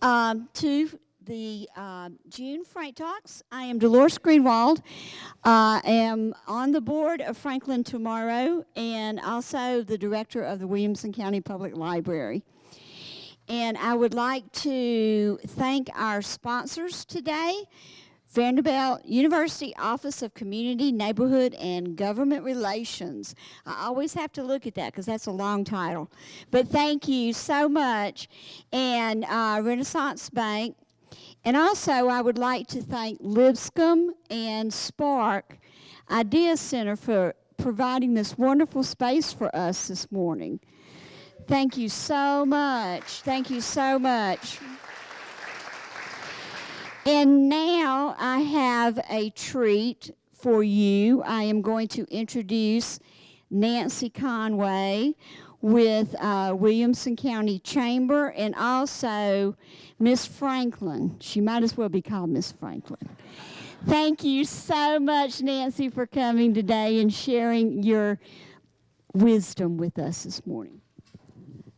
to the June Frank Talks. I am Dolores Greenwald. I am on the board of Franklin Tomorrow and also the director of the Williamson County Public Library. And I would like to thank our sponsors today. Vanderbilt University Office of Community, Neighborhood, and Government Relations. I always have to look at that because that's a long title. But thank you so much. And Renaissance Bank. And also I would like to thank Lipscomb and Spark Idea Center for providing this wonderful space for us this morning. Thank you so much. Thank you so much. And now I have a treat for you. I am going to introduce Nancy Conway with Williamson County Chamber and also Miss Franklin. She might as well be called Miss Franklin. Thank you so much, Nancy, for coming today and sharing your wisdom with us this morning.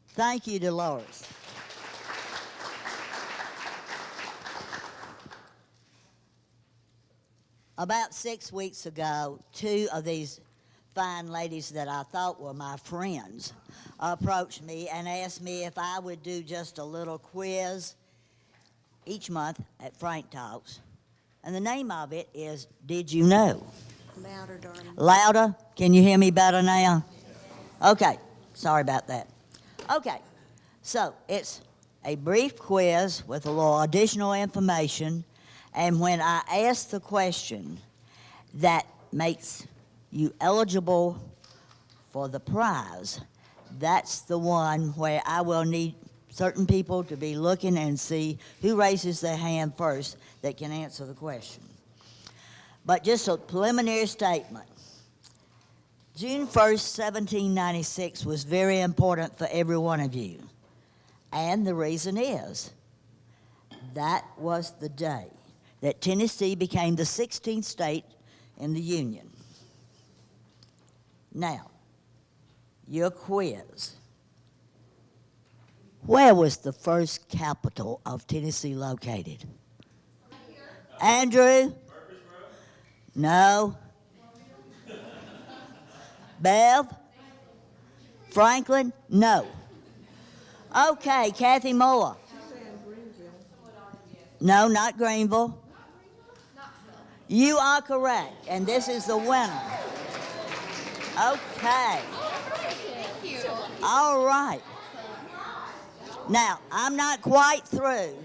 Thank you, Dolores. About 6 weeks ago, two of these fine ladies that I thought were my friends approached me and asked me if I would do just a little quiz each month at Frank Talks. And the name of it is Did You Know? Louder, darling. Louder? Can you hear me better now? Okay, sorry about that. Okay, so it's a brief quiz with a little additional information. And when I ask the question that makes you eligible for the prize, that's the one where I will need certain people to be looking and see who raises their hand first that can answer the question. But just a preliminary statement. June 1st, 1796 was very important for every one of you. And the reason is, that was the day that Tennessee became the 16th state in the Union. Now, your quiz. Where was the first capital of Tennessee located? Andrew? No. Bev? Franklin? No. Okay, Kathy Moore. No, not Greenville. You are correct, and this is the winner. Okay. Thank you. All right. Now, I'm not quite through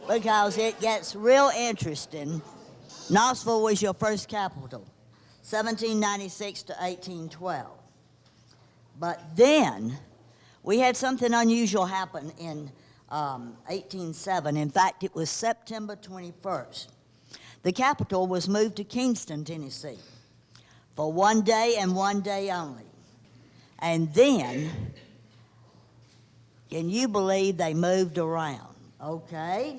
because it gets real interesting. Knoxville was your first capital, 1796 to 1812. But then we had something unusual happen in 1807. In fact, it was September 21st. The capital was moved to Kingston, Tennessee, for 1 day and 1 day only. And then, can you believe they moved around? Okay.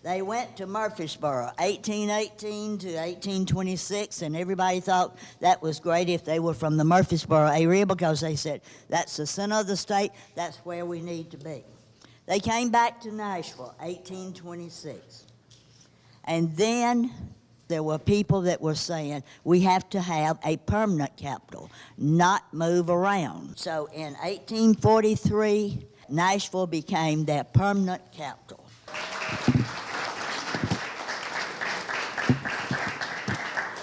They went to Murfreesboro, 1818 to 1826, and everybody thought that was great if they were from the Murfreesboro area because they said, that's the center of the state, that's where we need to be. They came back to Nashville, 1826. And then there were people that were saying, we have to have a permanent capital, not move around. So in 1843, Nashville became their permanent capital.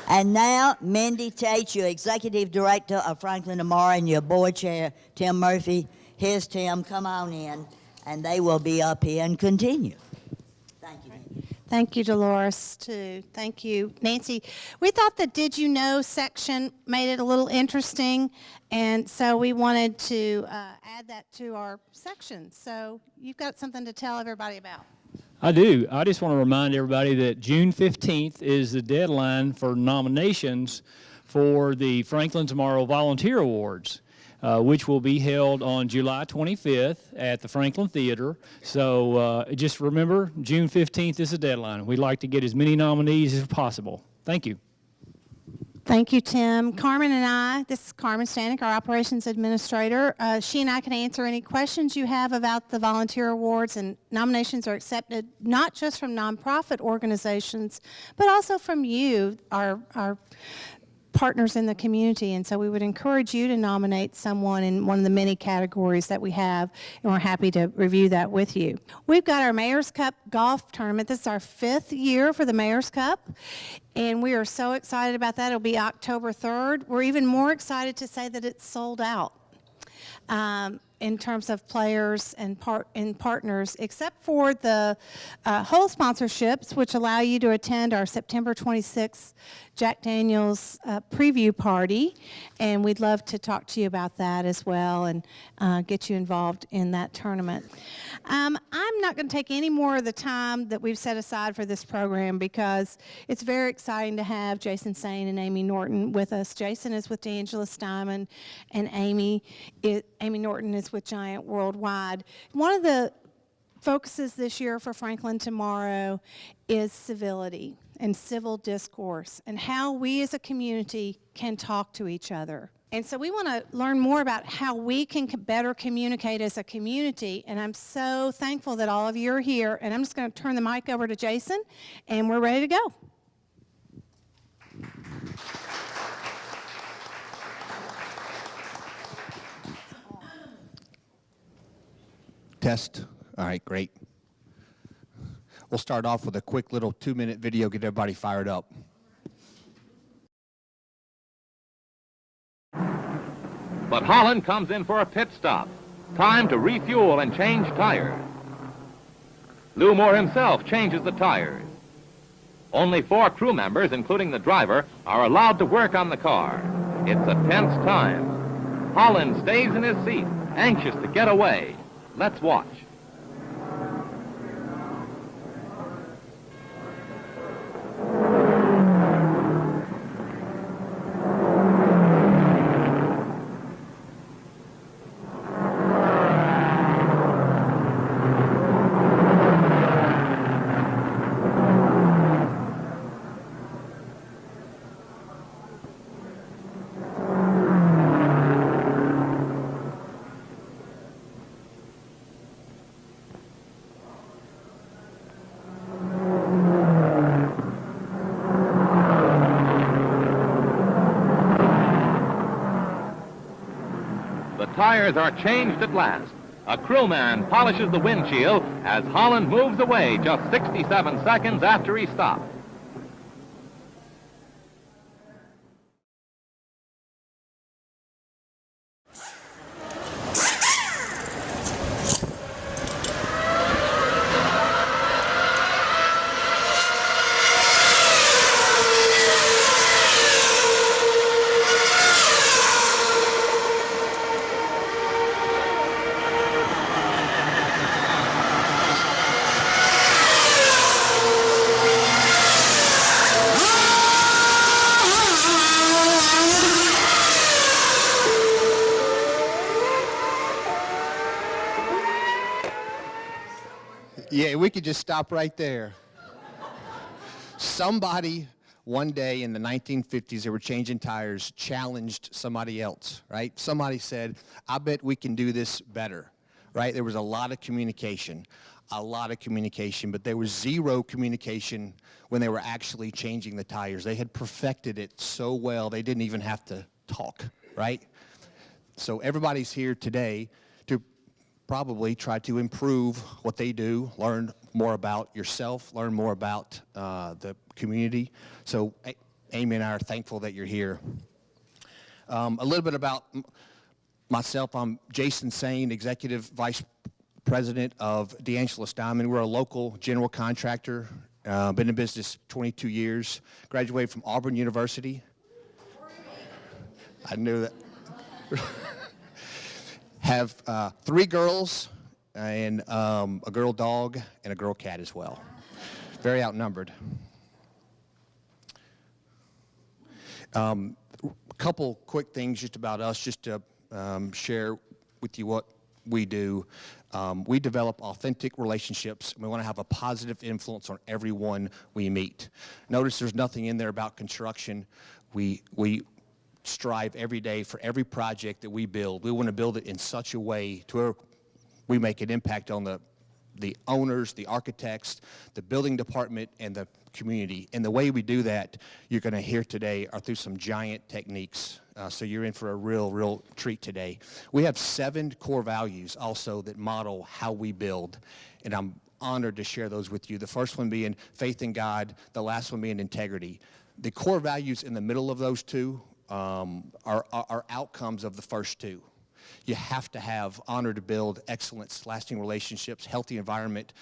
And now, Mindy Tate, your executive director of Franklin Tomorrow, and your board chair, Tim Murphy. Here's Tim, come on in, and they will be up here and continue. Thank you. Thank you, Dolores, too. Thank you, Nancy. We thought the Did You Know section made it a little interesting, and so we wanted to add that to our section. So you've got something to tell everybody about. I do. I just want to remind everybody that June 15th is the deadline for nominations for the Franklin Tomorrow Volunteer Awards, which will be held on July 25th at the Franklin Theater. So just remember, June 15th is the deadline. We'd like to get as many nominees as possible. Thank you. Thank you, Tim. Carmen and I, this is Carmen Stanek, our Operations Administrator. She and I can answer any questions you have about the volunteer awards, and nominations are accepted not just from nonprofit organizations, but also from you, our partners in the community. And so we would encourage you to nominate someone in one of the many categories that we have, and we're happy to review that with you. We've got our Mayor's Cup golf tournament. This is our 5th year for the Mayor's Cup, and we are so excited about that. It'll be October 3rd. We're even more excited to say that it's sold out in terms of players and partners, except for the whole sponsorships, which allow you to attend our September 26th Jack Daniels preview party, and we'd love to talk to you about that as well and get you involved in that tournament. I'm not going to take any more of the time that we've set aside for this program because it's very exciting to have Jason Sane and Amy Norton with us. Jason is with DeAngelis Diamond, and Amy Norton is with Giant Worldwide. One of the focuses this year for Franklin Tomorrow is civility and civil discourse and how we as a community can talk to each other. And so we want to learn more about how we can better communicate as a community, and I'm so thankful that all of you are here. And I'm just going to turn the mic over to Jason, and we're ready to go. Test. All right, great. We'll start off with a quick little 2-minute video, get everybody fired up. But Holland comes in for a pit stop. Time to refuel and change tires. Lou Moore himself changes the tires. Only 4 crew members, including the driver, are allowed to work on the car. It's a tense time. Holland stays in his seat, anxious to get away. Let's watch. Tires are changed at last. A crewman polishes the windshield as Holland moves away just 67 seconds after he stopped. Yeah, we could just stop right there. Somebody, one day in the 1950s, they were changing tires, challenged somebody else, right? Somebody said, I bet we can do this better, right? There was a lot of communication, but there was zero communication when they were actually changing the tires. They had perfected it so well, they didn't even have to talk, right? So everybody's here today to probably try to improve what they do, learn more about yourself, learn more about the community. So Amy and I are thankful that you're here. A little bit about myself. I'm Jason Sane, Executive Vice President of DeAngelis Diamond. We're a local general contractor. Been in business 22 years. Graduated from Auburn University. I knew that. Have 3 girls and a girl dog and a girl cat as well. Very outnumbered. A couple quick things just about us, just to share with you what we do. We develop authentic relationships, and we want to have a positive influence on everyone we meet. Notice there's nothing in there about construction. We strive every day for every project that we build. We want to build it in such a way to where we make an impact on the owners, the architects, the building department, and the community. And the way we do that, you're going to hear today, are through some giant techniques. So you're in for a real treat today. We have 7 core values also that model how we build, and I'm honored to share those with you. The first one being faith in God, the last one being integrity. The core values in the middle of those two are outcomes of the first two. You have to have honor to build excellence, lasting relationships, healthy environment,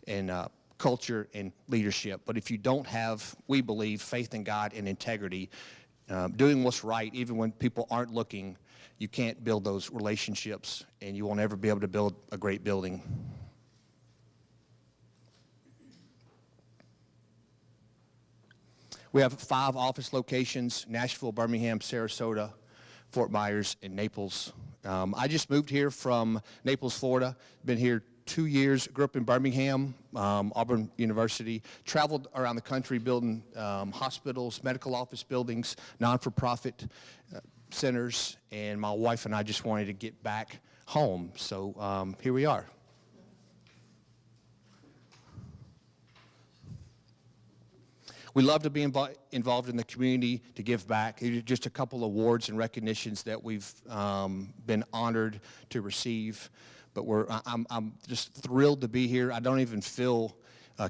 and culture and leadership. But if you don't have, we believe, faith in God and integrity, doing what's right even when people aren't looking, you can't build those relationships, and you won't ever be able to build a great building. We have 5 office locations: Nashville, Birmingham, Sarasota, Fort Myers, and Naples. I just moved here from Naples, Florida. Been here 2 years. Grew up in Birmingham, Auburn University. Traveled around the country building hospitals, medical office buildings, non-for-profit centers. And my wife and I just wanted to get back home. So here we are. We love to be involved in the community, to give back. These are just a couple awards and recognitions that we've been honored to receive. But I'm just thrilled to be here. I don't even feel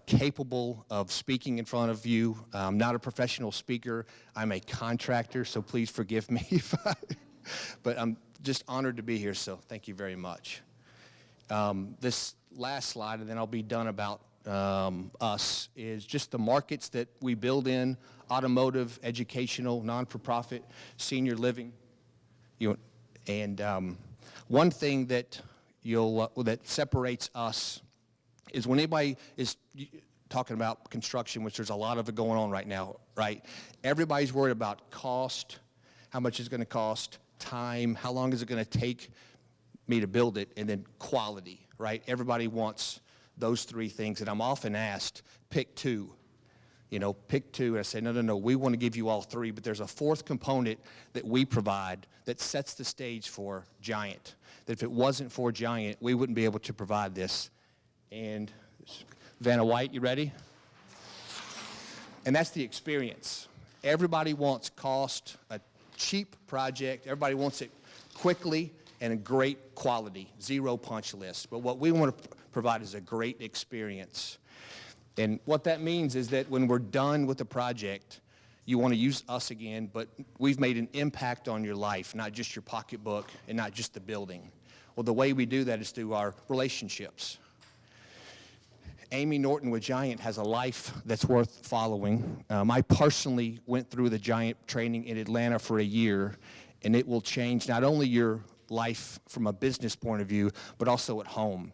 capable of speaking in front of you. I'm not a professional speaker. I'm a contractor, so please forgive me. But I'm just honored to be here, so thank you very much. This last slide, and then I'll be done about us, is just the markets that we build in: automotive, educational, non-for-profit, senior living. One thing that that separates us is when anybody is talking about construction, which there's a lot of it going on right now, right? Everybody's worried about cost, how much it's going to cost, time, how long is it going to take me to build it, and then quality, right? Everybody wants those 3 things, and I'm often asked, pick 2. Pick 2. And I say, no, we want to give you all 3, but there's a 4th component that we provide that sets the stage for Giant. That if it wasn't for Giant, we wouldn't be able to provide this. And Vanna White, you ready? And that's the experience. Everybody wants cost, a cheap project. Everybody wants it quickly and a great quality, 0 punch list. But what we want to provide is a great experience. And what that means is that when we're done with the project, you want to use us again, but we've made an impact on your life, not just your pocketbook and not just the building. Well, the way we do that is through our relationships. Amy Norton with Giant has a life that's worth following. I personally went through the Giant training in Atlanta for a year, and it will change not only your life from a business point of view, but also at home.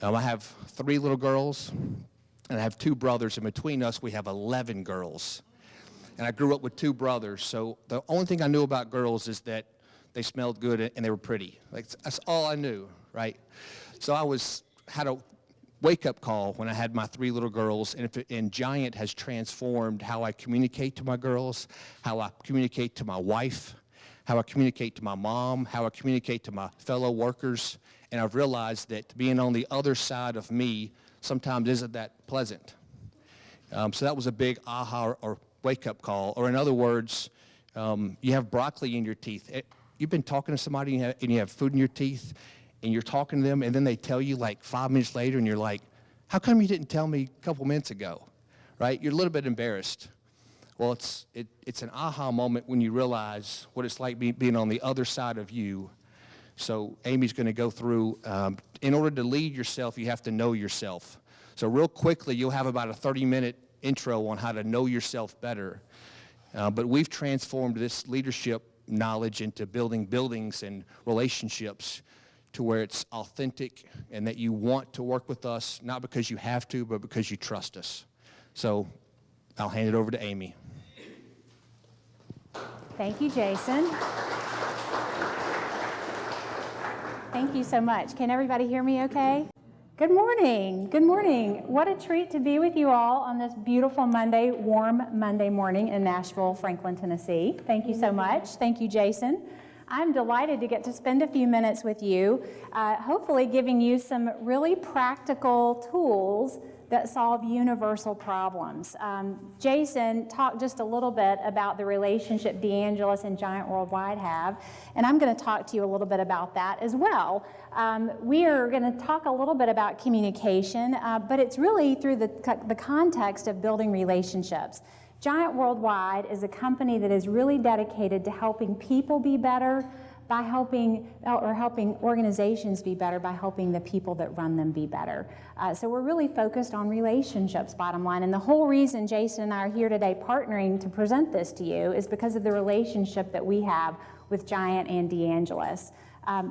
I have 3 little girls, and I have 2 brothers, and between us, we have 11 girls. And I grew up with 2 brothers, so the only thing I knew about girls is that they smelled good and they were pretty. That's all I knew, right? So I had a wake-up call when I had my 3 little girls, and Giant has transformed how I communicate to my girls, how I communicate to my wife, how I communicate to my mom, how I communicate to my fellow workers. And I've realized that being on the other side of me sometimes isn't that pleasant. So that was a big aha or wake-up call. Or in other words, you have broccoli in your teeth. You've been talking to somebody and you have food in your teeth, and you're talking to them, and then they tell you like 5 minutes later, and you're like, how come you didn't tell me a couple minutes ago, right? You're a little bit embarrassed. Well, it's an aha moment when you realize what it's like being on the other side of you. So Amy's going to go through, in order to lead yourself, you have to know yourself. So real quickly, you'll have about a 30-minute intro on how to know yourself better. But we've transformed this leadership knowledge into building buildings and relationships to where it's authentic and that you want to work with us, not because you have to, but because you trust us. So I'll hand it over to Amy. Thank you, Jason. Thank you so much. Can everybody hear me okay? Good morning. Good morning. What a treat to be with you all on this beautiful Monday, warm Monday morning in Nashville, Franklin, Tennessee. Thank you so much. Thank you, Jason. I'm delighted to get to spend a few minutes with you, hopefully giving you some really practical tools that solve universal problems. Jason talked just a little bit about the relationship DeAngelis and Giant Worldwide have, and I'm going to talk to you a little bit about that as well. We are going to talk a little bit about communication, but it's really through the context of building relationships. Giant Worldwide is a company that is really dedicated to helping people be better by helping organizations be better by helping the people that run them be better. So we're really focused on relationships, bottom line. And the whole reason Jason and I are here today partnering to present this to you is because of the relationship that we have with Giant and DeAngelis.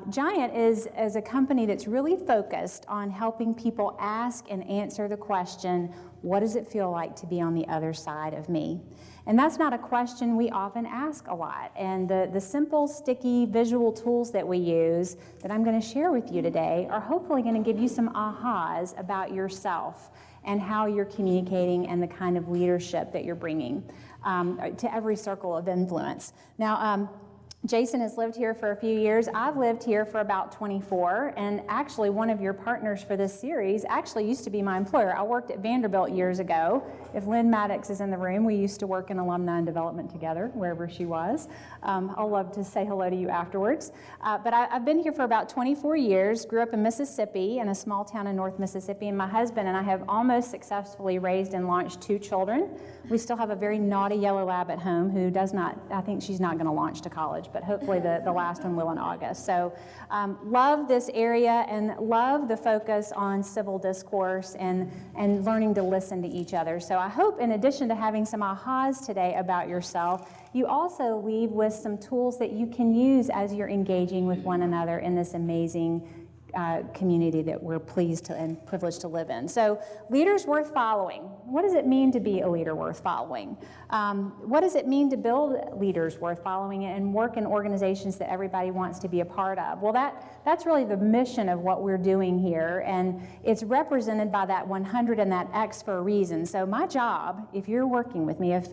Giant is a company that's really focused on helping people ask and answer the question, what does it feel like to be on the other side of me? And that's not a question we often ask a lot. And the simple, sticky, visual tools that we use that I'm going to share with you today are hopefully going to give you some ahas about yourself and how you're communicating and the kind of leadership that you're bringing to every circle of influence. Now, Jason has lived here for a few years. I've lived here for about 24, and actually one of your partners for this series actually used to be my employer. I worked at Vanderbilt years ago. If Lynn Maddox is in the room, we used to work in alumni and development together, wherever she was. I'll love to say hello to you afterwards. But I've been here for about 24 years, grew up in Mississippi, in a small town in North Mississippi, and my husband and I have almost successfully raised and launched 2 children. We still have a very naughty yellow lab at home who does not, I think she's not going to launch to college, but hopefully the last one will in August. So love this area and love the focus on civil discourse and learning to listen to each other. So I hope in addition to having some ahas today about yourself, you also leave with some tools that you can use as you're engaging with one another in this amazing community that we're pleased and privileged to live in. So leaders worth following. What does it mean to be a leader worth following? What does it mean to build leaders worth following and work in organizations that everybody wants to be a part of? Well, that's really the mission of what we're doing here, and it's represented by that 100 and that X for a reason. So my job, if you're working with me, if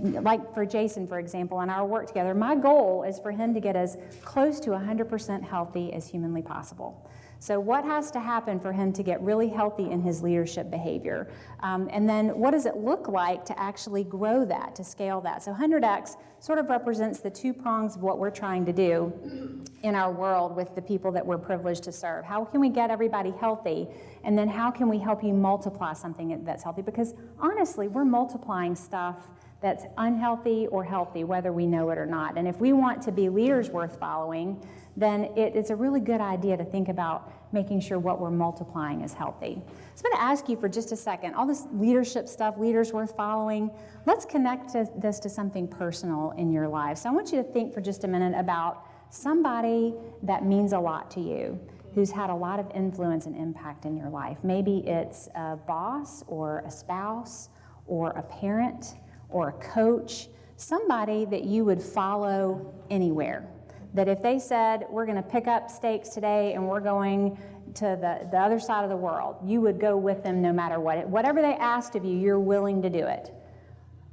like for Jason, for example, and our work together, my goal is for him to get as close to 100% healthy as humanly possible. So what has to happen for him to get really healthy in his leadership behavior? And then what does it look like to actually grow that, to scale that? So 100X sort of represents the 2 prongs of what we're trying to do in our world with the people that we're privileged to serve. How can we get everybody healthy? And then how can we help you multiply something that's healthy? Because honestly, we're multiplying stuff that's unhealthy or healthy, whether we know it or not. And if we want to be leaders worth following, then it's a really good idea to think about making sure what we're multiplying is healthy. So I'm going to ask you for just a second, all this leadership stuff, leaders worth following, let's connect this to something personal in your life. So I want you to think for just a minute about somebody that means a lot to you, who's had a lot of influence and impact in your life. Maybe it's a boss or a spouse or a parent or a coach, somebody that you would follow anywhere. That if they said, we're going to pick up stakes today and we're going to the other side of the world, you would go with them no matter what. Whatever they asked of you, you're willing to do it.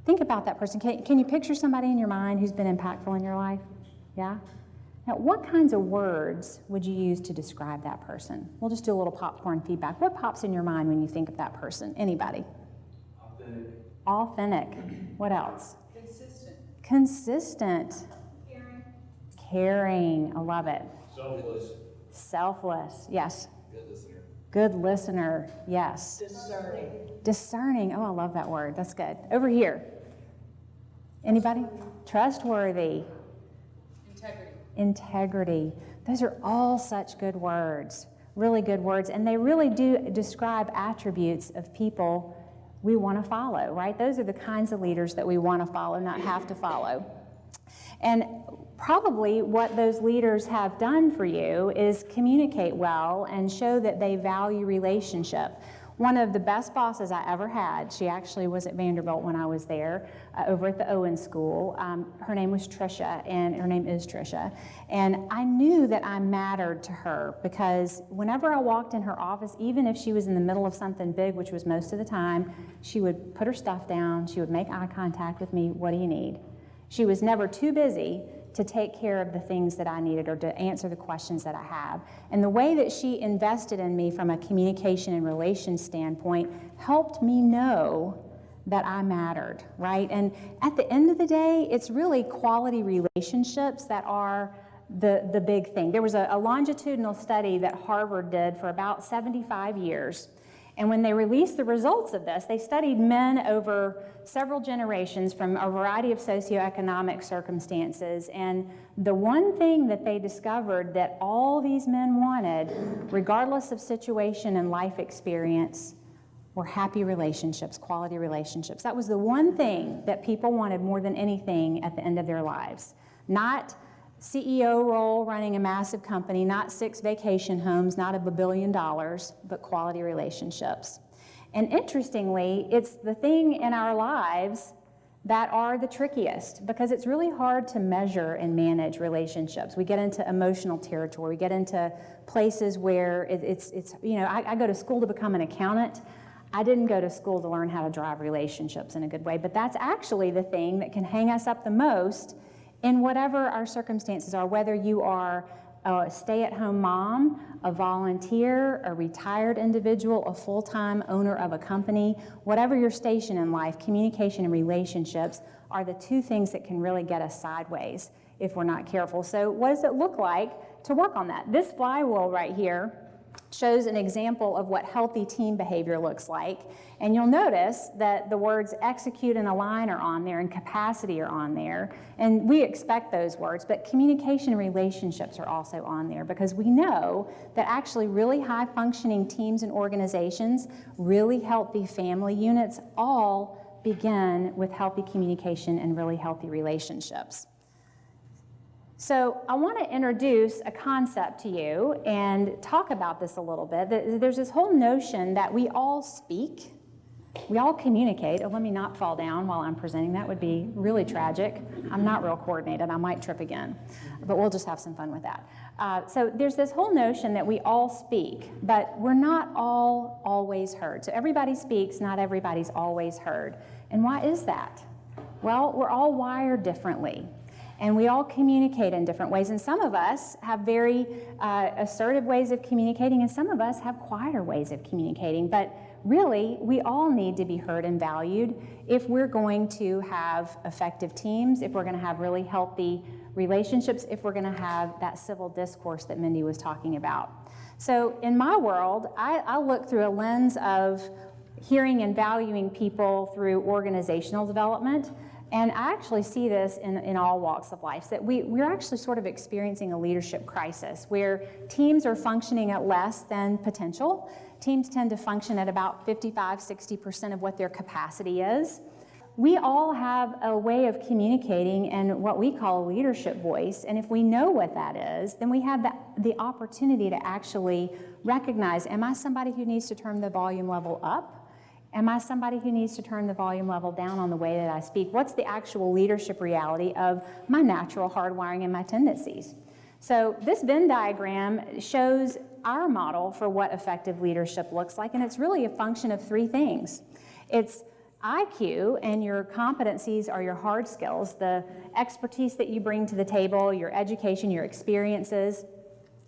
Think about that person. Can you picture somebody in your mind who's been impactful in your life? Yeah? Now, what kinds of words would you use to describe that person? We'll just do a little popcorn feedback. What pops in your mind when you think of that person? Anybody? Authentic. Authentic. What else? Consistent. Consistent. Caring, I love it. Selfless. Selfless, yes. Good listener. Good listener, yes. Discerning. Discerning, oh, I love that word, that's good. Over here. Anybody? Trustworthy. Integrity. Integrity. Those are all such good words, really good words, and they really do describe attributes of people we want to follow, right? Those are the kinds of leaders that we want to follow, not have to follow. And probably what those leaders have done for you is communicate well and show that they value relationship. One of the best bosses I ever had. She actually was at Vanderbilt when I was there, over at the Owen School. Her name was Tricia, and her name is Tricia. And I knew that I mattered to her because whenever I walked in her office, even if she was in the middle of something big, which was most of the time, she would put her stuff down, she would make eye contact with me, what do you need? She was never too busy to take care of the things that I needed or to answer the questions that I have. And the way that she invested in me from a communication and relations standpoint helped me know that I mattered, right? And at the end of the day, it's really quality relationships that are the big thing. There was a longitudinal study that Harvard did for about 75 years. And when they released the results of this, they studied men over several generations from a variety of socioeconomic circumstances. And the one thing that they discovered that all these men wanted, regardless of situation and life experience, were happy relationships, quality relationships. That was the one thing that people wanted more than anything at the end of their lives. Not CEO role running a massive company, not 6 vacation homes, not $1 billion, but quality relationships. And interestingly, it's the thing in our lives that are the trickiest because it's really hard to measure and manage relationships. We get into emotional territory. We get into places where it's you know, I go to school to become an accountant. I didn't go to school to learn how to drive relationships in a good way, but that's actually the thing that can hang us up the most in whatever our circumstances are, whether you are a stay-at-home mom, a volunteer, a retired individual, a full-time owner of a company, whatever your station in life, communication and relationships are the two things that can really get us sideways if we're not careful. So what does it look like to work on that? This flywheel right here shows an example of what healthy team behavior looks like. And you'll notice that the words execute and align are on there and capacity are on there. And we expect those words, but communication and relationships are also on there because we know that actually really high functioning teams and organizations, really healthy family units, all begin with healthy communication and really healthy relationships. So I want to introduce a concept to you and talk about this a little bit. There's this whole notion that we all speak, we all communicate. Oh, let me not fall down while I'm presenting. That would be really tragic. I'm not real coordinated. I might trip again, but we'll just have some fun with that. So there's this whole notion that we all speak, but we're not all always heard. So everybody speaks, not everybody's always heard. And why is that? Well, we're all wired differently. And we all communicate in different ways. And some of us have very assertive ways of communicating, and some of us have quieter ways of communicating. But really, we all need to be heard and valued if we're going to have effective teams, if we're going to have really healthy relationships, if we're going to have that civil discourse that Mindy was talking about. So in my world, I look through a lens of hearing and valuing people through organizational development. And I actually see this in all walks of life, that we're actually sort of experiencing a leadership crisis where teams are functioning at less than potential. Teams tend to function at about 55–60% of what their capacity is. We all have a way of communicating and what we call a leadership voice, and if we know what that is, then we have the opportunity to actually recognize, am I somebody who needs to turn the volume level up? Am I somebody who needs to turn the volume level down on the way that I speak? What's the actual leadership reality of my natural hardwiring and my tendencies? So this Venn diagram shows our model for what effective leadership looks like, and it's really a function of 3 things. It's IQ, and your competencies are your hard skills, the expertise that you bring to the table, your education, your experiences.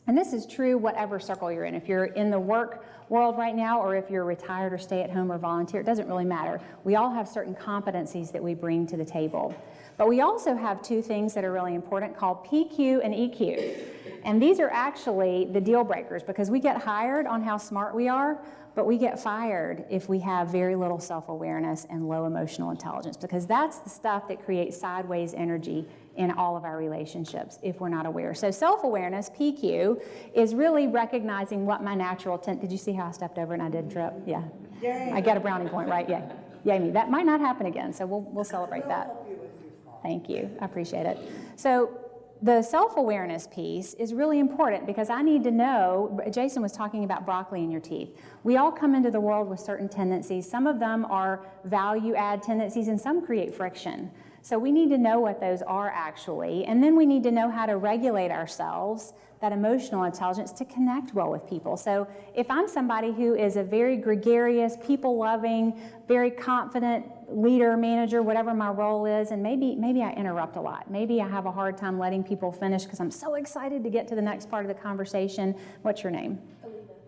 And this is true whatever circle you're in. If you're in the work world right now, or if you're retired or stay at home or volunteer, it doesn't really matter. We all have certain competencies that we bring to the table. But we also have 2 things that are really important called PQ and EQ. And these are actually the deal breakers because we get hired on how smart we are, but we get fired if we have very little self-awareness and low emotional intelligence because that's the stuff that creates sideways energy in all of our relationships if we're not aware. So self-awareness, PQ, is really recognizing what my natural did you see how I stepped over and I did trip? Yeah. Yay. I got a brownie point, right? Yeah. Yay me. That might not happen again, so we'll celebrate that. Thank you. I appreciate it. So the self-awareness piece is really important because I need to know, Jason was talking about broccoli in your teeth. We all come into the world with certain tendencies. Some of them are value-add tendencies and some create friction. So we need to know what those are actually, and then we need to know how to regulate ourselves, that emotional intelligence, to connect well with people. So if I'm somebody who is a very gregarious, people-loving, very confident leader, manager, whatever my role is, and maybe I interrupt a lot. Maybe I have a hard time letting people finish because I'm so excited to get to the next part of the conversation. What's your name?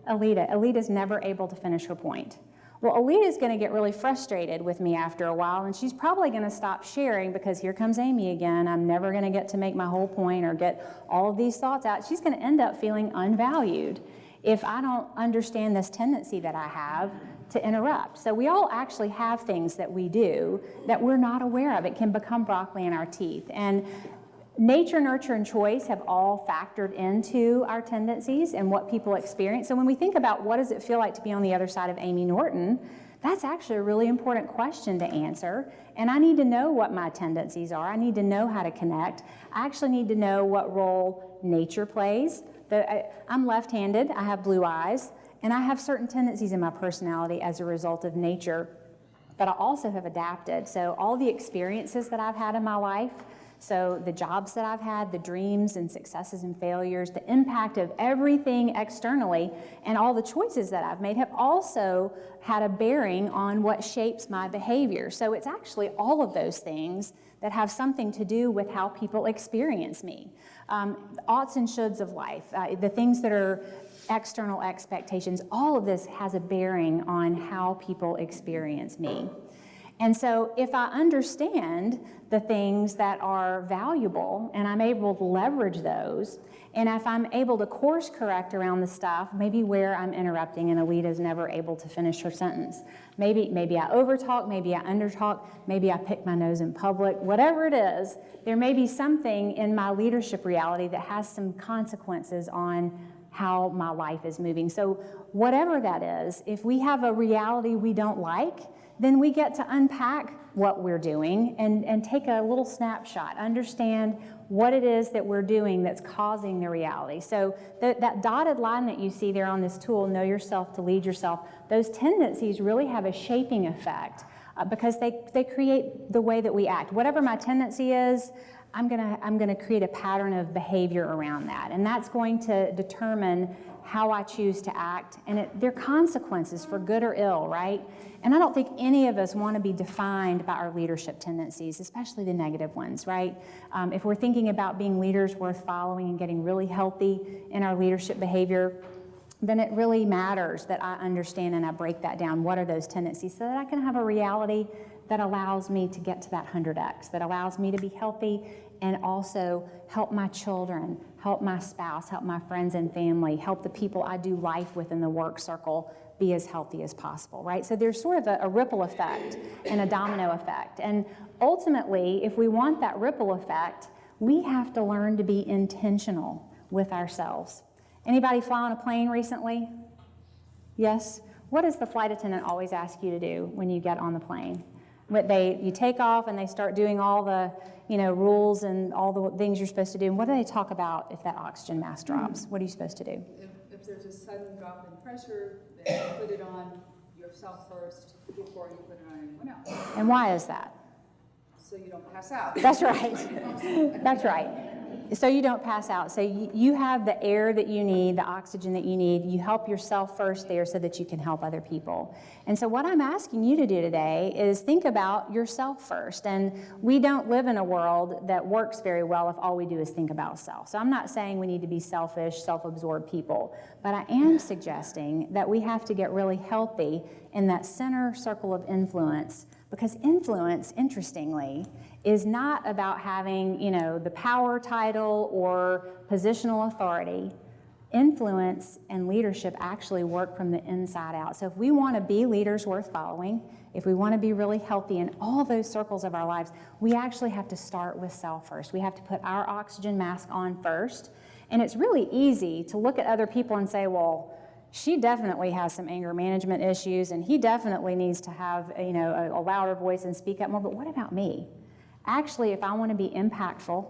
Alita. Alita's never able to finish her point. Well, Alita's going to get really frustrated with me after a while, and she's probably going to stop sharing because here comes Amy again. I'm never going to get to make my whole point or get all of these thoughts out. She's going to end up feeling unvalued if I don't understand this tendency that I have to interrupt. So we all actually have things that we do that we're not aware of. It can become broccoli in our teeth. And nature, nurture, and choice have all factored into our tendencies and what people experience. So when we think about what does it feel like to be on the other side of Amy Norton, that's actually a really important question to answer. And I need to know what my tendencies are. I need to know how to connect. I actually need to know what role nature plays. I'm left-handed, I have blue eyes, and I have certain tendencies in my personality as a result of nature, but I also have adapted. So all the experiences that I've had in my life, so the jobs that I've had, the dreams and successes and failures, the impact of everything externally, and all the choices that I've made have also had a bearing on what shapes my behavior. So it's actually all of those things that have something to do with how people experience me. Oughts and shoulds of life, the things that are external expectations, all of this has a bearing on how people experience me. And so if I understand the things that are valuable and I'm able to leverage those, and if I'm able to course correct around the stuff, maybe where I'm interrupting and Alita's never able to finish her sentence. Maybe I overtalk, maybe I undertalk, maybe I pick my nose in public, whatever it is, there may be something in my leadership reality that has some consequences on how my life is moving. So whatever that is, if we have a reality we don't like, then we get to unpack what we're doing and take a little snapshot, understand what it is that we're doing that's causing the reality. So that dotted line that you see there on this tool, Know Yourself to Lead Yourself, those tendencies really have a shaping effect because they create the way that we act. Whatever my tendency is, I'm gonna create a pattern of behavior around that, and that's going to determine how I choose to act, and there are consequences for good or ill, right? And I don't think any of us want to be defined by our leadership tendencies, especially the negative ones, right? If we're thinking about being leaders worth following and getting really healthy in our leadership behavior, then it really matters that I understand and I break that down. What are those tendencies so that I can have a reality that allows me to get to that 100x, that allows me to be healthy and also help my children, help my spouse, help my friends and family, help the people I do life with in the work circle be as healthy as possible, right? So there's sort of a ripple effect and a domino effect. And ultimately, if we want that ripple effect, we have to learn to be intentional with ourselves. Anybody fly on a plane recently? Yes? What does the flight attendant always ask you to do when you get on the plane? You take off and they start doing all the rules and all the things you're supposed to do. And what do they talk about if that oxygen mask drops? What are you supposed to do? If there's a sudden drop in pressure, then put it on yourself first before you put it on anyone else, And why is that? so you don't pass out. That's right. That's right. So you don't pass out. So you have the air that you need, the oxygen that you need. You help yourself first there so that you can help other people. And so what I'm asking you to do today is think about yourself first. And we don't live in a world that works very well if all we do is think about self. So I'm not saying we need to be selfish, self-absorbed people, but I am suggesting that we have to get really healthy in that center circle of influence, because influence, interestingly, is not about having, the power title or positional authority. Influence and leadership actually work from the inside out. So if we want to be leaders worth following, if we want to be really healthy in all those circles of our lives, we actually have to start with self first. We have to put our oxygen mask on first. And it's really easy to look at other people and say, well, she definitely has some anger management issues, and he definitely needs to have, a louder voice and speak up more, but what about me? Actually, if I want to be impactful,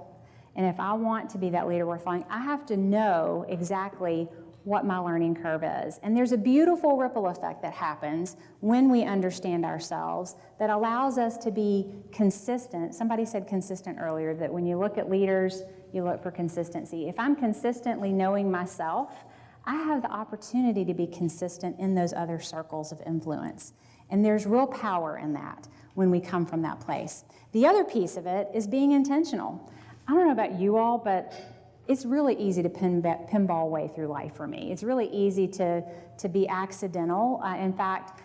And if I want to be that leader worth following, I have to know exactly what my learning curve is. And there's a beautiful ripple effect that happens when we understand ourselves that allows us to be consistent. Somebody said consistent earlier, that when you look at leaders, you look for consistency. If I'm consistently knowing myself, I have the opportunity to be consistent in those other circles of influence. And there's real power in that when we come from that place. The other piece of it is being intentional. I don't know about you all, but it's really easy to pinball way through life for me. It's really easy to be accidental. In fact,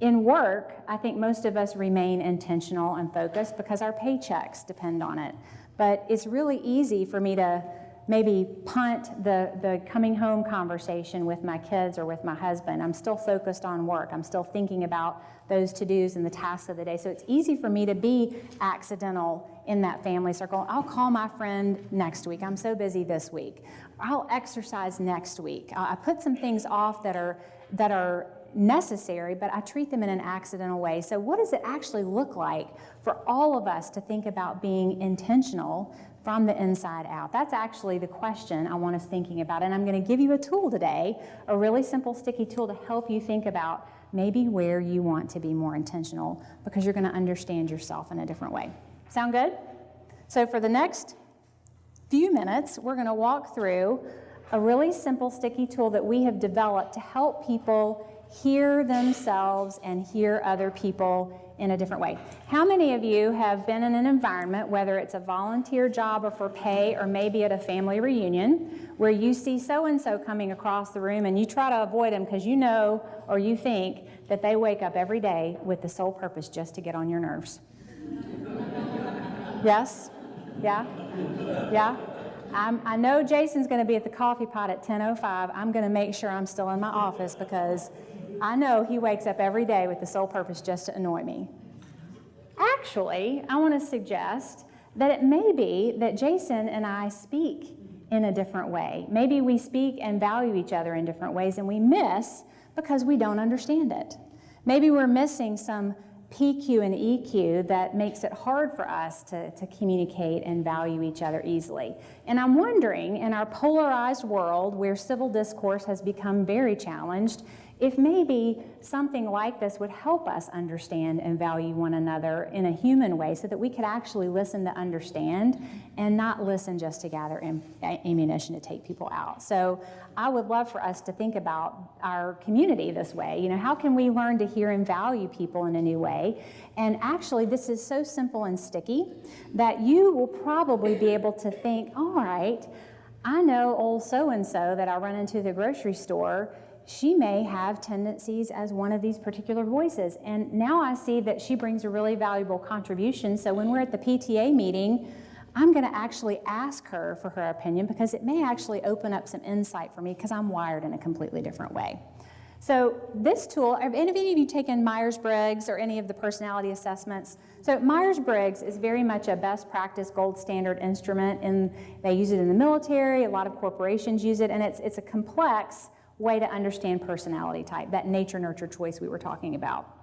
in work, I think most of us remain intentional and focused because our paychecks depend on it. But it's really easy for me to maybe punt the coming home conversation with my kids or with my husband. I'm still focused on work. I'm still thinking about those to-dos and the tasks of the day. So it's easy for me to be accidental in that family circle. I'll call my friend next week. I'm so busy this week. I'll exercise next week. I put some things off that are necessary, but I treat them in an accidental way. So what does it actually look like for all of us to think about being intentional from the inside out? That's actually the question I want us thinking about. And I'm going to give you a tool today, a really simple sticky tool to help you think about maybe where you want to be more intentional, because you're going to understand yourself in a different way. Sound good? So for the next few minutes, we're going to walk through a really simple sticky tool that we have developed to help people hear themselves and hear other people in a different way. How many of you have been in an environment, whether it's a volunteer job or for pay, or maybe at a family reunion, where you see so-and-so coming across the room and you try to avoid them because you know or you think that they wake up every day with the sole purpose just to get on your nerves? Yes? Yeah? Yeah? I know Jason's going to be at the coffee pot at 10:05. I'm going to make sure I'm still in my office because I know he wakes up every day with the sole purpose just to annoy me. Actually, I want to suggest that it may be that Jason and I speak in a different way. Maybe we speak and value each other in different ways, and we miss because we don't understand it. Maybe we're missing some PQ and EQ that makes it hard for us to communicate and value each other easily. And I'm wondering, in our polarized world where civil discourse has become very challenged, if maybe something like this would help us understand and value one another in a human way so that we could actually listen to understand and not listen just to gather ammunition to take people out. So I would love for us to think about our community this way. You know, how can we learn to hear and value people in a new way? And actually, this is so simple and sticky that you will probably be able to think, all right, I know old so-and-so that I run into the grocery store. She may have tendencies as one of these particular voices. And now I see that she brings a really valuable contribution. So when we're at the PTA meeting, I'm going to actually ask her for her opinion because it may actually open up some insight for me because I'm wired in a completely different way. So this tool, have any of you taken Myers-Briggs or any of the personality assessments? So Myers-Briggs is very much a best practice gold standard instrument, and they use it in the military. A lot of corporations use it, and it's a complex way to understand personality type, that nature-nurture choice we were talking about.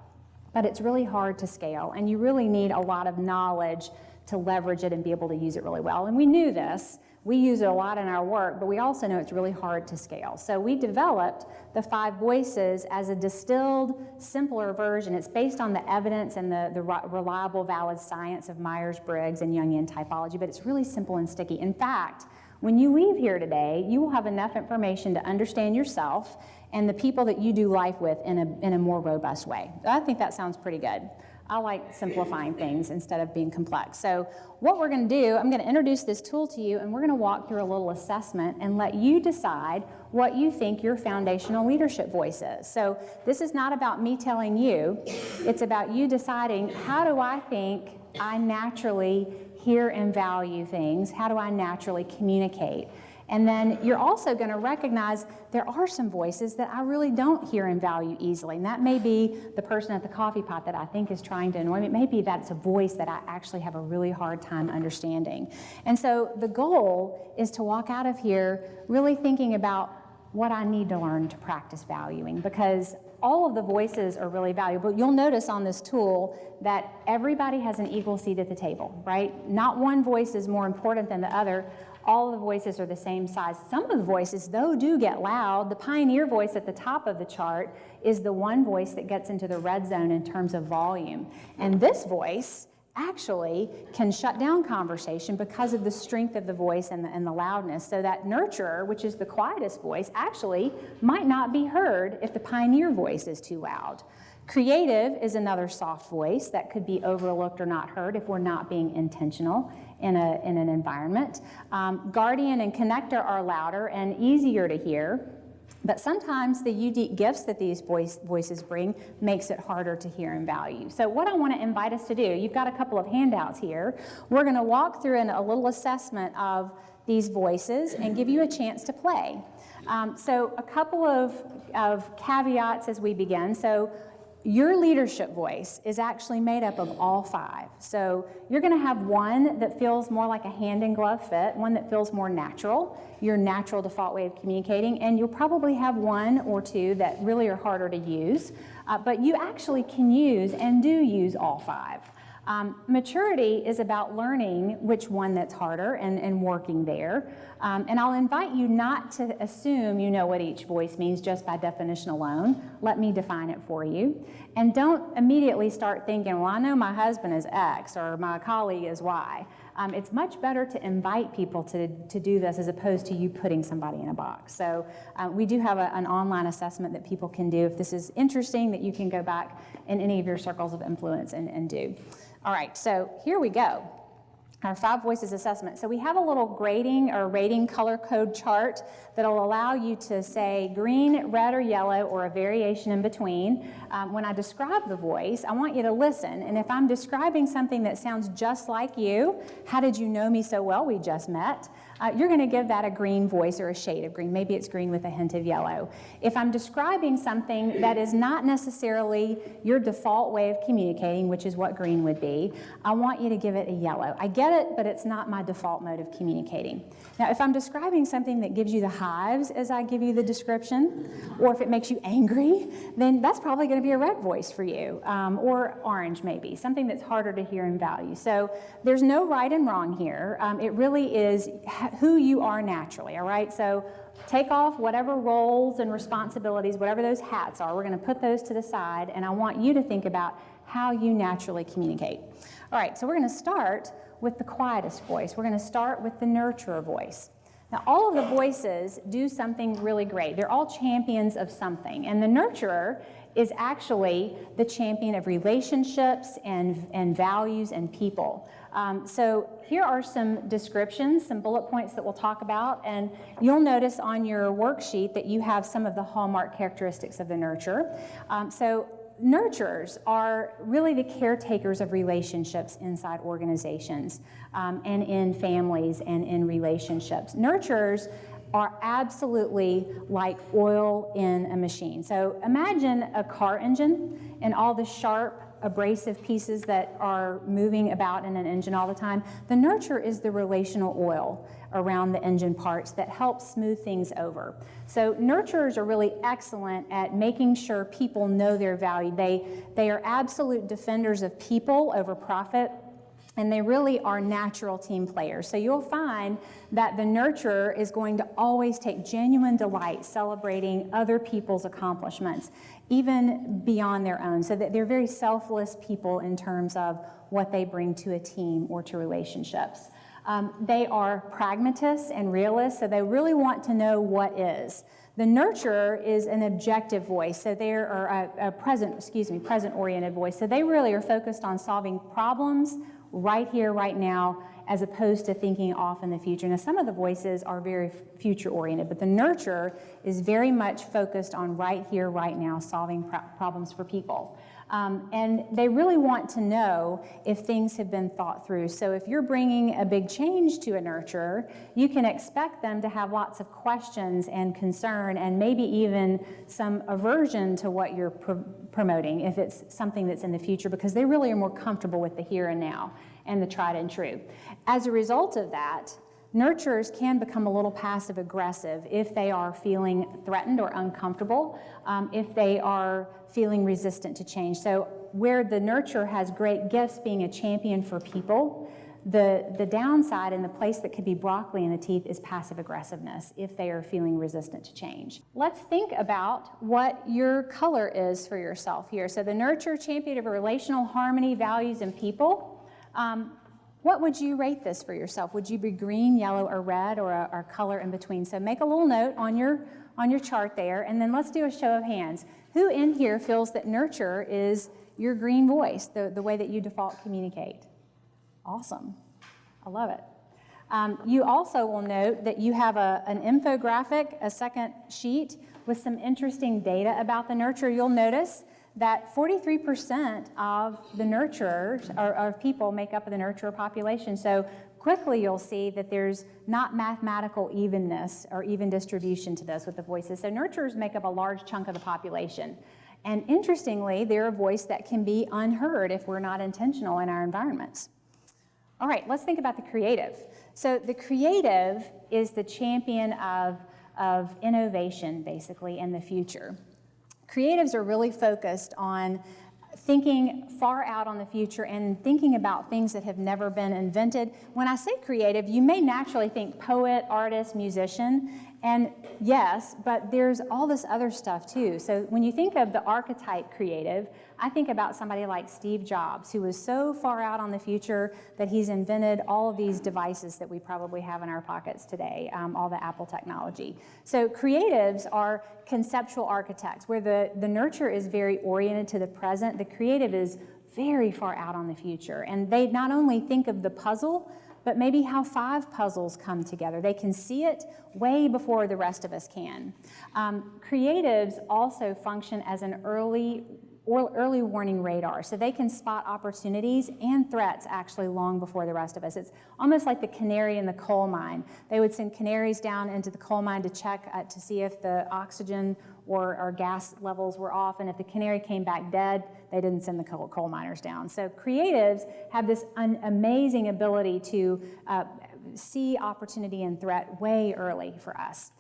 But it's really hard to scale, and you really need a lot of knowledge to leverage it and be able to use it really well. And we knew this. We use it a lot in our work, but we also know it's really hard to scale. So we developed the 5 voices as a distilled, simpler version. It's based on the evidence and the reliable, valid science of Myers-Briggs and Jungian typology, but it's really simple and sticky. In fact, when you leave here today, you will have enough information to understand yourself and the people that you do life with in a more robust way. I think that sounds pretty good. I like simplifying things instead of being complex. So what we're going to do, I'm going to introduce this tool to you, and we're going to walk through a little assessment and let you decide what you think your foundational leadership voice is. So this is not about me telling you. It's about you deciding, how do I think I naturally hear and value things? How do I naturally communicate? And then you're also going to recognize there are some voices that I really don't hear and value easily. And that may be the person at the coffee pot that I think is trying to annoy me. Maybe that's a voice that I actually have a really hard time understanding. And so the goal is to walk out of here really thinking about what I need to learn to practice valuing, because all of the voices are really valuable. You'll notice on this tool that everybody has an equal seat at the table, right? Not one voice is more important than the other. All of the voices are the same size. Some of the voices, though, do get loud. The Pioneer voice at the top of the chart is the one voice that gets into the red zone in terms of volume. And this voice actually can shut down conversation because of the strength of the voice and the loudness. So that nurturer, which is the quietest voice, actually might not be heard if the Pioneer voice is too loud. Creative is another soft voice that could be overlooked or not heard if we're not being intentional in an environment. Guardian and Connector are louder and easier to hear, but sometimes the unique gifts that these voices bring makes it harder to hear and value. So what I want to invite us to do, you've got a couple of handouts here. We're going to walk through a little assessment of these voices and give you a chance to play. So a couple of caveats as we begin. So your leadership voice is actually made up of all 5. So you're going to have one that feels more like a hand-in-glove fit, one that feels more natural, your natural default way of communicating, and you'll probably have 1 or 2 that really are harder to use. But you actually can use and do use all 5. Maturity is about learning which one that's harder and working there. And I'll invite you not to assume you know what each voice means just by definition alone. Let me define it for you. And don't immediately start thinking, well, I know my husband is X or my colleague is Y. It's much better to invite people to do this as opposed to you putting somebody in a box. So we do have an online assessment that people can do. If this is interesting, that you can go back in any of your circles of influence and do. All right, so here we go. Our 5 voices assessment. So we have a little grading or rating color code chart that'll allow you to say green, red, or yellow, or a variation in between. When I describe the voice, I want you to listen. And if I'm describing something that sounds just like you, how did you know me so well? We just met. You're going to give that a green voice or a shade of green. Maybe it's green with a hint of yellow. If I'm describing something that is not necessarily your default way of communicating, which is what green would be, I want you to give it a yellow. I get it, but it's not my default mode of communicating. Now, if I'm describing something that gives you the hives as I give you the description, or if it makes you angry, then that's probably going to be a red voice for you, or orange maybe, something that's harder to hear and value. So there's no right and wrong here. It really is who you are naturally, all right? So take off whatever roles and responsibilities, whatever those hats are, we're going to put those to the side, and I want you to think about how you naturally communicate. All right, so we're going to start with the quietest voice. We're going to start with the nurturer voice. Now, all of the voices do something really great. They're all champions of something, and the nurturer is actually the champion of relationships and values and people. So here are some descriptions, some bullet points that we'll talk about, and you'll notice on your worksheet that you have some of the hallmark characteristics of the nurturer. So nurturers are really the caretakers of relationships inside organizations and in families and in relationships. Nurturers are absolutely like oil in a machine. So imagine a car engine and all the sharp, abrasive pieces that are moving about in an engine all the time. The nurturer is the relational oil around the engine parts that helps smooth things over. So nurturers are really excellent at making sure people know their value. They are absolute defenders of people over profit, and they really are natural team players. So you'll find that the nurturer is going to always take genuine delight celebrating other people's accomplishments, even beyond their own, so that they're very selfless people in terms of what they bring to a team or to relationships. They are pragmatists and realists, so they really want to know what is. The nurturer is an objective voice, so they're a present-oriented voice. So they really are focused on solving problems right here, right now, as opposed to thinking off in the future. Now, some of the voices are very future-oriented, but the nurturer is very much focused on right here, right now, solving problems for people. And they really want to know if things have been thought through. So if you're bringing a big change to a nurturer, you can expect them to have lots of questions and concern and maybe even some aversion to what you're promoting if it's something that's in the future, because they really are more comfortable with the here and now and the tried and true. As a result of that, Nurturers can become a little passive aggressive if they are feeling threatened or uncomfortable, if they are feeling resistant to change. So where the nurturer has great gifts being a champion for people, the downside and the place that could be broccoli in the teeth is passive aggressiveness if they are feeling resistant to change. Let's think about what your color is for yourself here. So the nurturer, champion of relational harmony, values, and people. What would you rate this for yourself? Would you be green, yellow, or red, or a color in between? So make a little note on your chart there, and then let's do a show of hands. Who in here feels that nurture is your green voice, the way that you default communicate? Awesome. I love it. You also will note that you have an infographic, a second sheet with some interesting data about the nurturer. You'll notice that 43% of the nurturers or people make up of the nurturer population. So quickly you'll see that there's not mathematical evenness or even distribution to this with the voices. So nurturers make up a large chunk of the population. And interestingly, they're a voice that can be unheard if we're not intentional in our environments. All right, let's think about the creative. So the creative is the champion of innovation, basically, in the future. Creatives are really focused on thinking far out on the future and thinking about things that have never been invented. When I say creative, you may naturally think poet, artist, musician, and yes, but there's all this other stuff too. So when you think of the archetype creative, I think about somebody like Steve Jobs, who was so far out on the future that he's invented all of these devices that we probably have in our pockets today, all the Apple technology. So creatives are conceptual architects, where the nurture is very oriented to the present. The creative is very far out on the future. And they not only think of the puzzle, but maybe how 5 puzzles come together. They can see it way before the rest of us can. Creatives also function as an early warning radar, so they can spot opportunities and threats actually long before the rest of us. It's almost like the canary in the coal mine. They would send canaries down into the coal mine to check to see if the oxygen or gas levels were off, and if the canary came back dead, they didn't send the coal miners down. So creatives have this amazing ability to see opportunity and threat way early for us.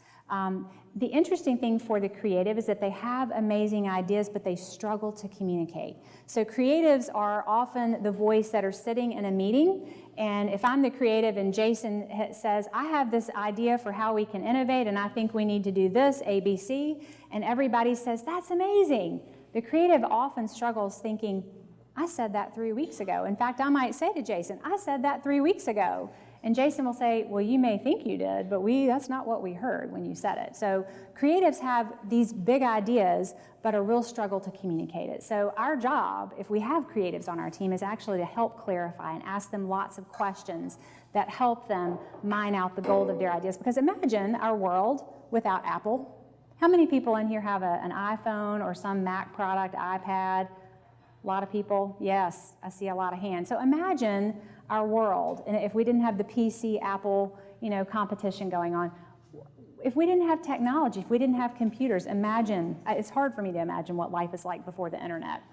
The interesting thing for the creative is that they have amazing ideas, but they struggle to communicate. So creatives are often the voice that are sitting in a meeting, and if I'm the creative and Jason says, I have this idea for how we can innovate, and I think we need to do this, A, B, C, and everybody says, that's amazing. The creative often struggles thinking, I said that 3 weeks ago. In fact, I might say to Jason, I said that 3 weeks ago. And Jason will say, well, you may think you did, but that's not what we heard when you said it. So creatives have these big ideas, but a real struggle to communicate it. So our job, if we have creatives on our team, is actually to help clarify and ask them lots of questions that help them mine out the gold of their ideas. Because imagine our world without Apple. How many people in here have an iPhone or some Mac product, iPad? A lot of people? Yes, I see a lot of hands. So imagine our world, and if we didn't have the PC, Apple, competition going on, if we didn't have technology, if we didn't have computers, imagine, it's hard for me to imagine what life is like before the internet.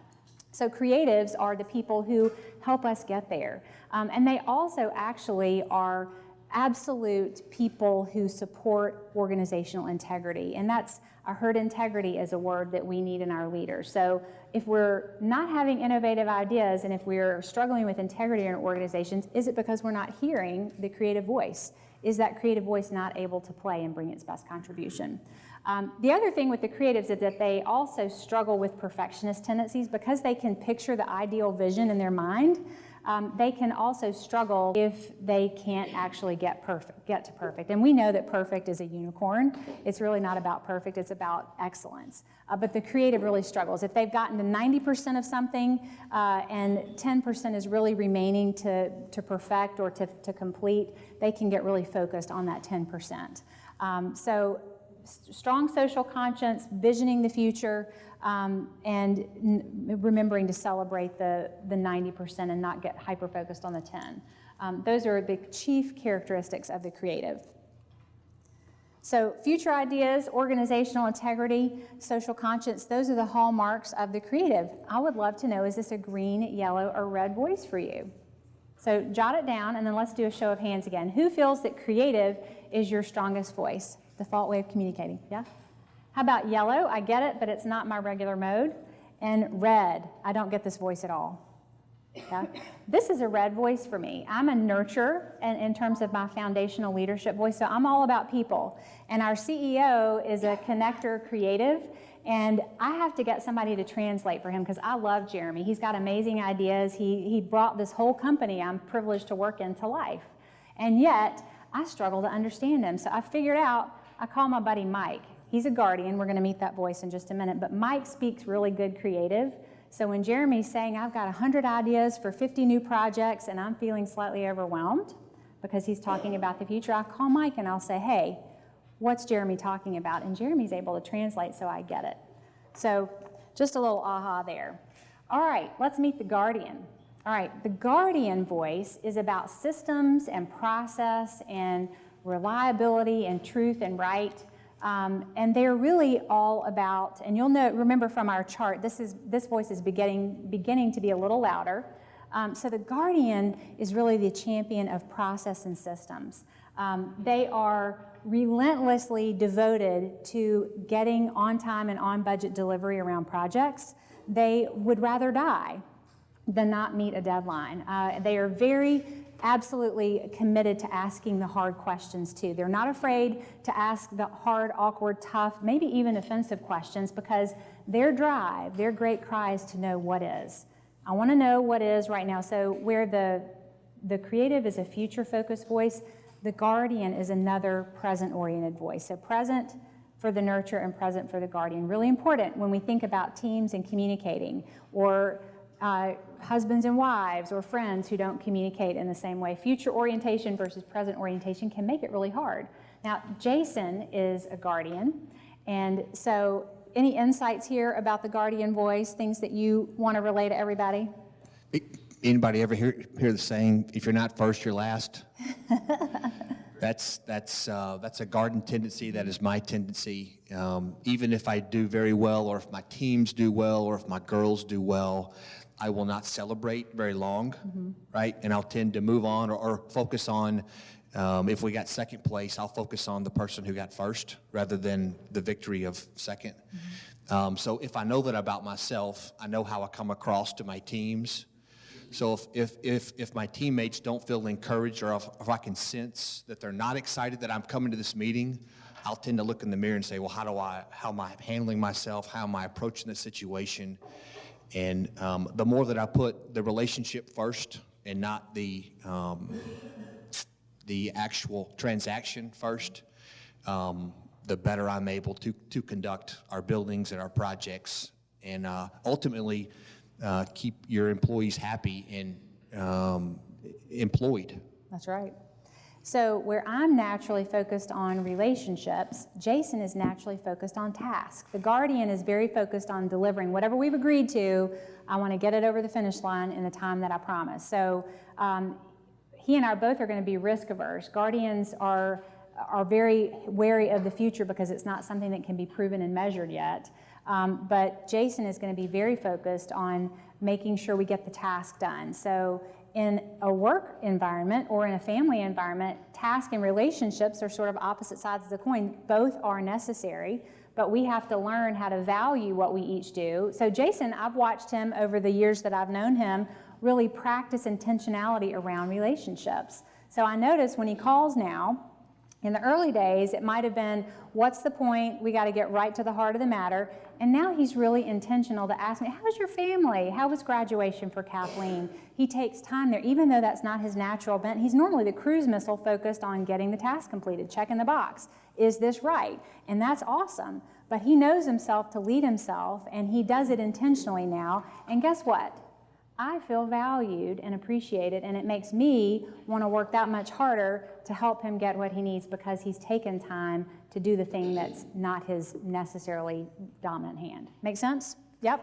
So creatives are the people who help us get there. And they also actually are absolute people who support organizational integrity. And I heard integrity as a word that we need in our leaders. So if we're not having innovative ideas and if we're struggling with integrity in our organizations, is it because we're not hearing the creative voice? Is that creative voice not able to play and bring its best contribution? The other thing with the creatives is that they also struggle with perfectionist tendencies because they can picture the ideal vision in their mind. They can also struggle if they can't actually get to perfect. And we know that perfect is a unicorn. It's really not about perfect, it's about excellence. But the creative really struggles. If they've gotten to 90% of something and 10% is really remaining to perfect or to complete, they can get really focused on that 10%. So strong social conscience, visioning the future, and remembering to celebrate the 90% and not get hyper-focused on the 10. Those are the chief characteristics of the creative. So future ideas, organizational integrity, social conscience, those are the hallmarks of the creative. I would love to know, is this a green, yellow, or red voice for you? So jot it down, and then let's do a show of hands again. Who feels that creative is your strongest voice, default way of communicating? Yeah? How about yellow? I get it, but it's not my regular mode. And red, I don't get this voice at all. Yeah? This is a red voice for me. I'm a nurturer in terms of my foundational leadership voice, so I'm all about people. And our CEO is a connector creative, and I have to get somebody to translate for him because I love Jeremy. He's got amazing ideas. He brought this whole company I'm privileged to work in to life. And yet, I struggle to understand him. So I figured out, I call my buddy Mike. He's a guardian. We're going to meet that voice in just a minute. But Mike speaks really good creative. So when Jeremy's saying, I've got 100 ideas for 50 new projects, and I'm feeling slightly overwhelmed because he's talking about the future, I call Mike and I'll say, hey, what's Jeremy talking about? And Jeremy's able to translate so I get it. So just a little aha there. All right, let's meet the guardian. All right, the guardian voice is about systems and process and reliability and truth and right. And they're really all about, and you'll remember from our chart, this voice is beginning to be a little louder. So the guardian is really the champion of process and systems. They are relentlessly devoted to getting on time and on budget delivery around projects. They would rather die than not meet a deadline. They are very absolutely committed to asking the hard questions too. They're not afraid to ask the hard, awkward, tough, maybe even offensive questions because their drive, their great cry is to know what is. I want to know what is right now. So where the creative is a future-focused voice, the guardian is another present-oriented voice. So present for the nurture and present for the guardian. Really important when we think about teams and communicating, or husbands and wives or friends who don't communicate in the same way. Future orientation versus present orientation can make it really hard. Now, Jason is a guardian, and so any insights here about the guardian voice, things that you want to relay to everybody? Anybody ever hear the saying, if you're not first, you're last? That's a garden tendency. That is my tendency. Even if I do very well, or if my teams do well, or if my girls do well, I will not celebrate very long, right? And I'll tend to move on or focus on, if we got second place, I'll focus on the person who got first rather than the victory of second. So if I know that about myself, I know how I come across to my teams. So if my teammates don't feel encouraged, or if I can sense that they're not excited that I'm coming to this meeting, I'll tend to look in the mirror and say, well, how am I handling myself? How am I approaching the situation? And the more that I put the relationship first and not the actual transaction first, the better I'm able to conduct our buildings and our projects, and ultimately keep your employees happy and employed. That's right. So where I'm naturally focused on relationships, Jason is naturally focused on tasks. The guardian is very focused on delivering whatever we've agreed to. I want to get it over the finish line in the time that I promise. So he and I both are going to be risk averse. Guardians are very wary of the future because it's not something that can be proven and measured yet. But Jason is going to be very focused on making sure we get the task done. So in a work environment or in a family environment, task and relationships are sort of opposite sides of the coin. Both are necessary, but we have to learn how to value what we each do. So Jason, I've watched him over the years that I've known him really practice intentionality around relationships. So I notice when he calls now, in the early days, it might have been, what's the point? We got to get right to the heart of the matter. And now he's really intentional to ask me, how was your family? How was graduation for Kathleen? He takes time there, even though that's not his natural bent. He's normally the cruise missile focused on getting the task completed, checking the box. Is this right? And that's awesome. But he knows himself to lead himself, and he does it intentionally now. And guess what? I feel valued and appreciated, and it makes me want to work that much harder to help him get what he needs because he's taken time to do the thing that's not his necessarily dominant hand. Make sense? Yep.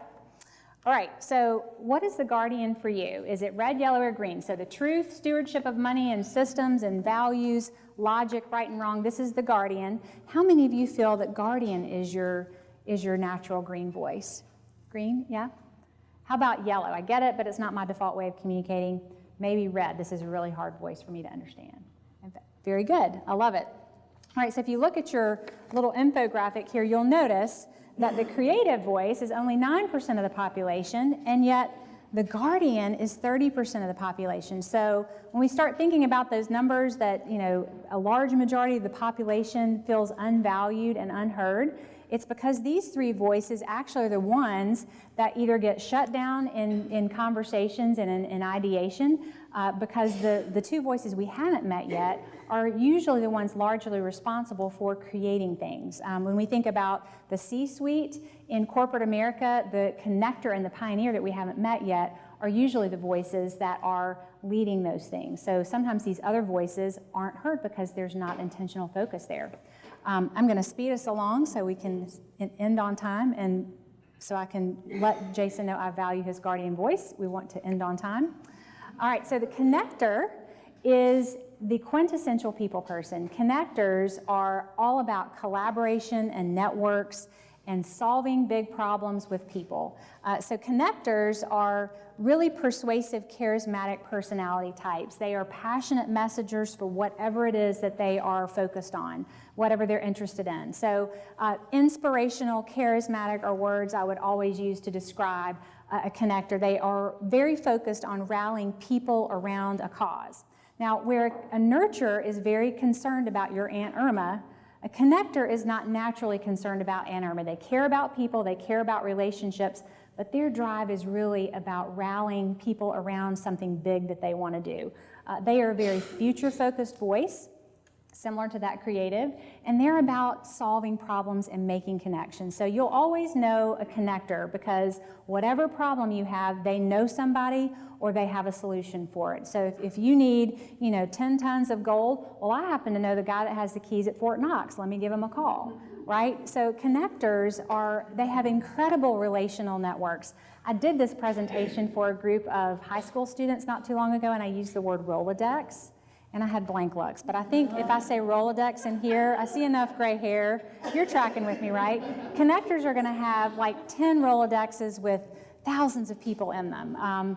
All right, so what is the guardian for you? Is it red, yellow, or green? So the truth, stewardship of money and systems and values, logic, right and wrong, this is the guardian. How many of you feel that guardian is your natural green voice? Green, yeah? How about yellow? I get it, but it's not my default way of communicating. Maybe red. This is a really hard voice for me to understand. Very good. I love it. All right, so if you look at your little infographic here, you'll notice that the creative voice is only 9% of the population, and yet the guardian is 30% of the population. So when we start thinking about those numbers that, a large majority of the population feels unvalued and unheard, it's because these three voices actually are the ones that either get shut down in conversations and in ideation because the two voices we haven't met yet are usually the ones largely responsible for creating things. When we think about the C-suite in corporate America, the connector and the pioneer that we haven't met yet are usually the voices that are leading those things. So sometimes these other voices aren't heard because there's not intentional focus there. I'm going to speed us along so we can end on time, and so I can let Jason know I value his guardian voice. We want to end on time. All right, so the connector is the quintessential people person. Connectors are all about collaboration and networks and solving big problems with people. So connectors are really persuasive, charismatic personality types. They are passionate messengers for whatever it is that they are focused on, whatever they're interested in. So inspirational, charismatic are words I would always use to describe a connector. They are very focused on rallying people around a cause. Now, where a nurturer is very concerned about your Aunt Irma, a connector is not naturally concerned about Aunt Irma. They care about people, they care about relationships, but their drive is really about rallying people around something big that they want to do. They are a very future-focused voice, similar to that creative, and they're about solving problems and making connections. So you'll always know a connector because whatever problem you have, they know somebody or they have a solution for it. So if you need, 10 tons of gold, well, I happen to know the guy that has the keys at Fort Knox. Let me give him a call, right? So connectors they have incredible relational networks. I did this presentation for a group of high school students not too long ago, and I used the word Rolodex. And I had blank looks. But I think if I say Rolodex in here, I see enough gray hair. You're tracking with me, right? Connectors are going to have like 10 Rolodexes with thousands of people in them.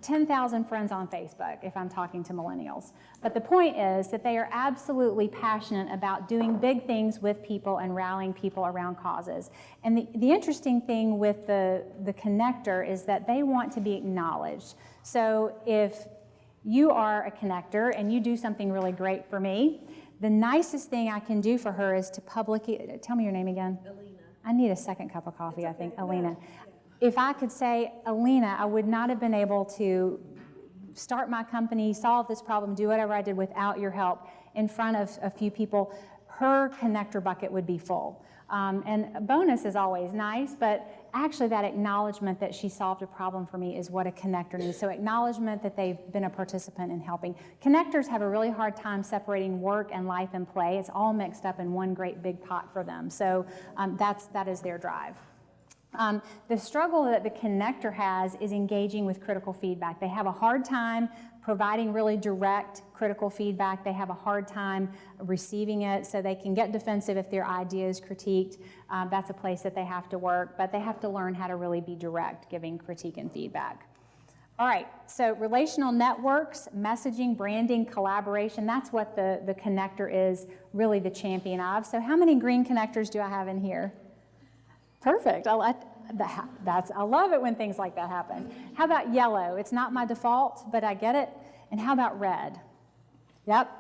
10,000 friends on Facebook, if I'm talking to millennials. But the point is that they are absolutely passionate about doing big things with people and rallying people around causes. And the interesting thing with the connector is that they want to be acknowledged. So if you are a connector and you do something really great for me, the nicest thing I can do for her is to publicly, tell me your name again. Alina. I need a second cup of coffee, I think. Alina. If I could say, Alina, I would not have been able to start my company, solve this problem, do whatever I did without your help in front of a few people, her connector bucket would be full. And a bonus is always nice, but actually that acknowledgement that she solved a problem for me is what a connector needs. So acknowledgement that they've been a participant in helping. Connectors have a really hard time separating work and life and play. It's all mixed up in one great big pot for them. So that is their drive. The struggle that the connector has is engaging with critical feedback. They have a hard time providing really direct critical feedback. They have a hard time receiving it, so they can get defensive if their idea is critiqued. That's a place that they have to work, but they have to learn how to really be direct giving critique and feedback. All right, so relational networks, messaging, branding, collaboration, that's what the connector is really the champion of. So how many green connectors do I have in here? Perfect. I love it when things like that happen. How about yellow? It's not my default, but I get it. And how about red? Yep.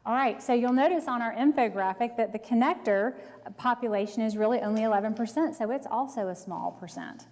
All right, so you'll notice on our infographic that the connector population is really only 11%, so it's also a small percent.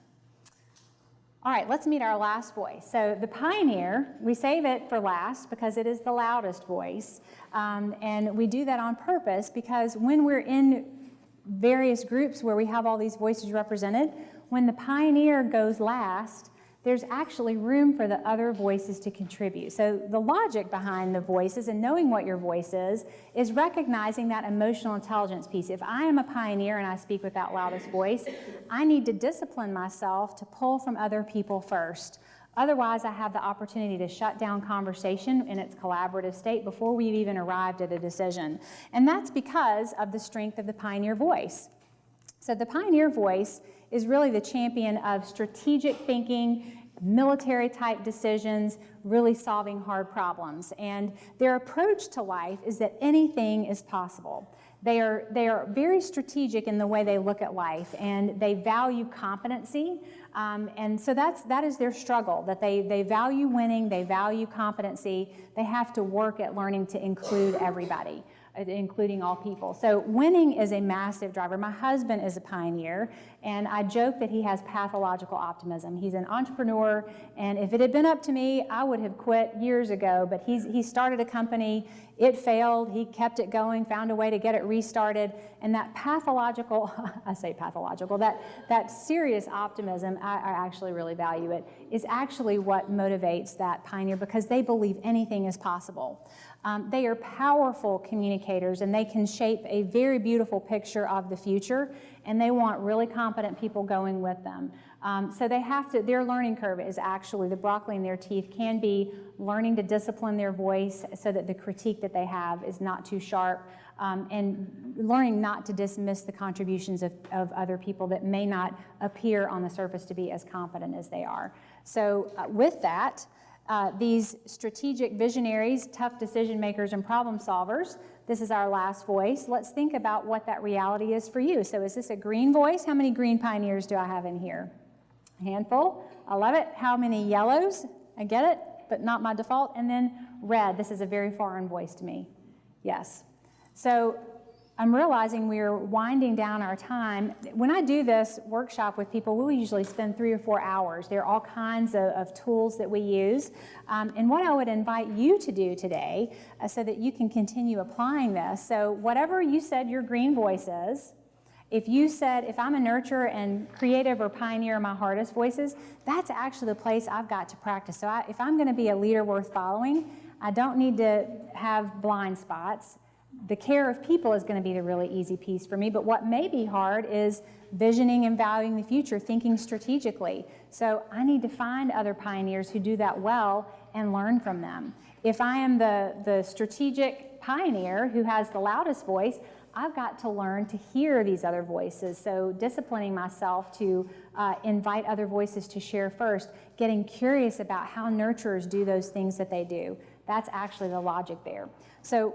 All right, let's meet our last voice. So the pioneer, we save it for last because it is the loudest voice. And we do that on purpose because when we're in various groups where we have all these voices represented, when the pioneer goes last, there's actually room for the other voices to contribute. So the logic behind the voices and knowing what your voice is recognizing that emotional intelligence piece. If I am a pioneer and I speak with that loudest voice, I need to discipline myself to pull from other people first. Otherwise, I have the opportunity to shut down conversation in its collaborative state before we've even arrived at a decision. And that's because of the strength of the pioneer voice. So the pioneer voice is really the champion of strategic thinking, military-type decisions, really solving hard problems. And their approach to life is that anything is possible. They are very strategic in the way they look at life, and they value competency. And so that is their struggle, that they value winning, they value competency. They have to work at learning to include everybody, including all people. So winning is a massive driver. My husband is a pioneer, and I joke that he has pathological optimism. He's an entrepreneur, and if it had been up to me, I would have quit years ago, but he started a company, it failed, he kept it going, found a way to get it restarted, and that pathological, I say pathological, that serious optimism, I actually really value it, is actually what motivates that pioneer, because they believe anything is possible. They are powerful communicators, and they can shape a very beautiful picture of the future, and they want really competent people going with them. So their learning curve is actually, the broccoli in their teeth can be learning to discipline their voice so that the critique that they have is not too sharp, and learning not to dismiss the contributions of other people that may not appear on the surface to be as competent as they are. So with that, these strategic visionaries, tough decision makers, and problem solvers, this is our last voice. Let's think about what that reality is for you. So is this a green voice? How many green pioneers do I have in here? A handful. I love it. How many yellows? I get it, but not my default. And then red. This is a very foreign voice to me. Yes. So I'm realizing we're winding down our time. When I do this workshop with people, we usually spend 3 or 4 hours. There are all kinds of tools that we use. And what I would invite you to do today, so that you can continue applying this, so whatever you said your green voice is, if you said, if I'm a nurturer and creative or pioneer are my hardest voices, that's actually the place I've got to practice. So if I'm going to be a leader worth following, I don't need to have blind spots. The care of people is going to be the really easy piece for me, but what may be hard is visioning and valuing the future, thinking strategically. So I need to find other pioneers who do that well and learn from them. If I am the strategic pioneer who has the loudest voice, I've got to learn to hear these other voices. So disciplining myself to invite other voices to share first, getting curious about how nurturers do those things that they do. That's actually the logic there. So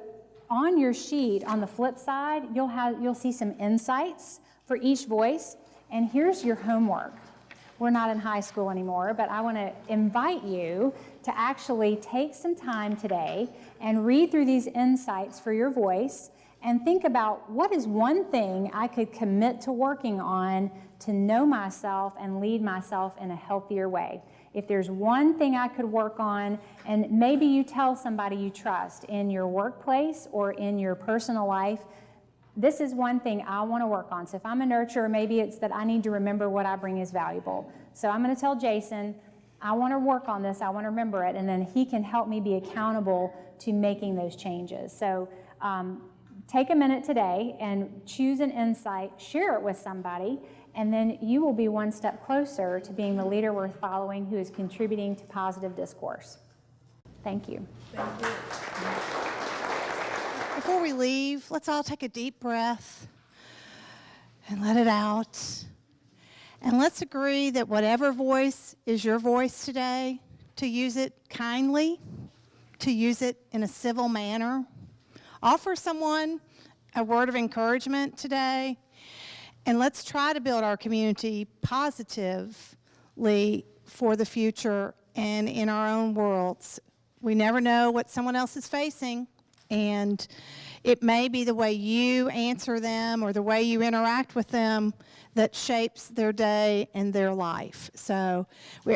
on your sheet, on the flip side, you'll see some insights for each voice, and here's your homework. We're not in high school anymore, but I want to invite you to actually take some time today and read through these insights for your voice and think about what is one thing I could commit to working on to know myself and lead myself in a healthier way. If there's one thing I could work on, and maybe you tell somebody you trust in your workplace or in your personal life, this is one thing I want to work on. So if I'm a nurturer, maybe it's that I need to remember what I bring is valuable. So I'm going to tell Jason, I want to work on this, I want to remember it, and then he can help me be accountable to making those changes. So take a minute today and choose an insight, share it with somebody, and then you will be one step closer to being the leader worth following who is contributing to positive discourse. Thank you. Thank you. Before we leave, let's all take a deep breath and let it out. And let's agree that whatever voice is your voice today, to use it kindly, to use it in a civil manner. Offer someone a word of encouragement today, and let's try to build our community positively for the future and in our own worlds. We never know what someone else is facing, and it may be the way you answer them or the way you interact with them that shapes their day and their life. So we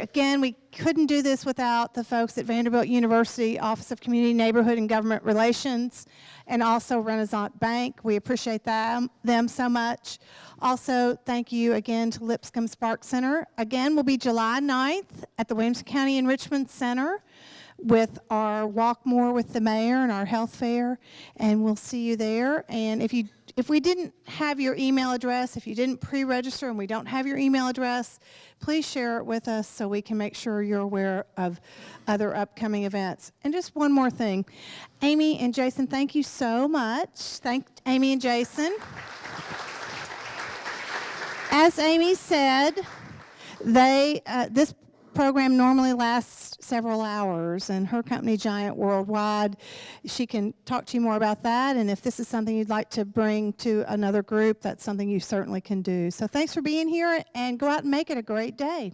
couldn't do this without the folks at Vanderbilt University Office of Community, Neighborhood, and Government Relations, and also Renaissance Bank. We appreciate them so much. Also, thank you again to Lipscomb Spark Center. Again, we'll be July 9th at the Williamson County Enrichment Center with our Walk More with the Mayor and our health fair, and we'll see you there. And if we didn't have your email address, if you didn't pre-register and we don't have your email address, please share it with us so we can make sure you're aware of other upcoming events. And just one more thing. Amy and Jason, thank you so much. Thank Amy and Jason. As Amy said, this program normally lasts several hours, and her company, Giant Worldwide, she can talk to you more about that. And if this is something you'd like to bring to another group, that's something you certainly can do. So thanks for being here, and go out and make it a great day.